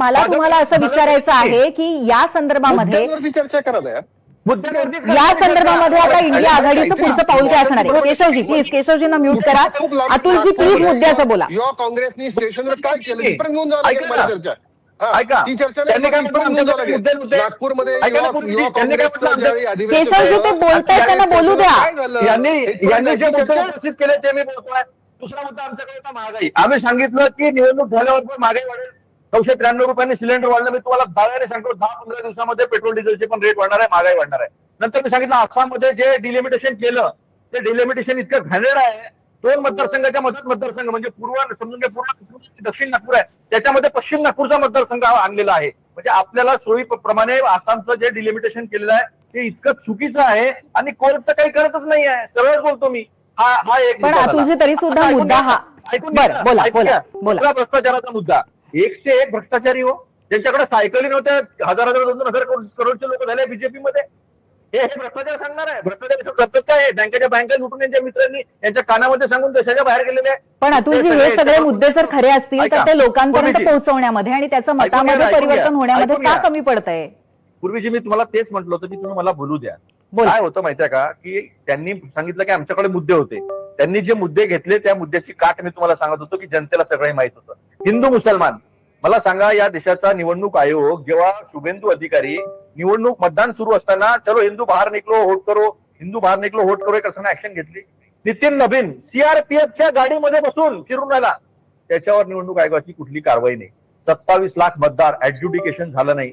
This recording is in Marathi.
मला तुम्हाला असं विचारायचं आहे की या संदर्भामध्ये चर्चा करत आहे या संदर्भामध्ये आता इंडिया आघाडीचं पुढचं पाऊल काय असणार आहे? केशवजी प्लीज, केशवजींना म्यूट करा. अतुलजी प्लीज मुद्द्याचं बोला. युवा काँग्रेसनी स्टेशनवर काय केलं तिथपर्यंत घेऊन जावं लागेल मला चर्चा. ऐका, ती चर्चा त्यांनी काय नागपूरमध्ये केशवजी ते बोलतायत, त्यांना बोलू द्या. यांनी जे मुद्दे उपस्थित केले ते मी बोलतोय. दुसरा मुद्दा आमच्याकडे होता महागाई. आम्ही सांगितलं की निवडणूक झाल्यावर पण महागाई वाढेल. 993 रुपयांनी सिलेंडर वाढलं. मी तुम्हाला दाव्याने सांगतो 10-15 दिवसामध्ये पेट्रोल डिझेलचे पण रेट वाढणार आहे, महागाई वाढणार आहे. नंतर मी सांगितलं आसाममध्ये जे डिलिमिटेशन केलं ते डिलिमिटेशन इतकं घाणेरडं आहे. 2 मतदारसंघाच्या मधून मतदारसंघ म्हणजे पूर्व समजून घ्या, पूर्ण दक्षिण नागपूर आहे, त्याच्यामध्ये पश्चिम नागपूरचा मतदारसंघ आणलेला आहे. म्हणजे आपल्याला सोयीप्रमाणे आसामचं जे डिलिमिटेशन केलेलं आहे ते इतकं चुकीचं आहे आणि कोर्ट तर काही करतच नाही आहे. सरळ बोलतो मी. हा एक पण अतुलजी तरी सुद्धा मुद्दा हा बरं बोला बोला बोला. भ्रष्टाचाराचा मुद्दा 101 भ्रष्टाचारी हो, ज्यांच्याकडे सायकली नव्हत्या, हजार 2,000 करोडचे लोक झाले बीजेपी मध्ये. हे भ्रष्टाचार सांगणार आहे? भ्रष्टाचार करतात काय? बँका लुटून यांच्या मित्रांनी यांच्या कानामध्ये सांगून देशाच्या बाहेर गेलेले आहे. पण अतुलजी हे सगळे मुद्दे जर खरे असतील तर ते लोकांपर्यंत पोहोचवण्यामध्ये आणि त्याचं मतामध्ये परिवर्तन होण्यामध्ये का कमी पडतंय? पूर्वीची मी तुम्हाला तेच म्हटलं होतं की तुम्ही मला बोलू द्या. काय होतं माहितीये का, की त्यांनी सांगितलं की आमच्याकडे मुद्दे होते. त्यांनी जे मुद्दे घेतले त्या मुद्द्याची काट मी तुम्हाला सांगत होतो की जनतेला सगळं माहित होतं. हिंदू मुसलमान मला सांगा, या देशाचा निवडणूक आयोग जेव्हा शुभेंदू अधिकारी निवडणूक मतदान सुरू असताना चलो हिंदू बाहेर निकलो वोट करो, हिंदू बाहेर निकलो वोट करो एक असताना ऍक्शन घेतली. नितीन नवीन सीआरपीएफच्या गाडीमध्ये बसून फिरून राहिला, त्याच्यावर निवडणूक आयोगाची कुठली कारवाई नाही. 27 लाख मतदार ऍडज्युडिकेशन झालं नाही.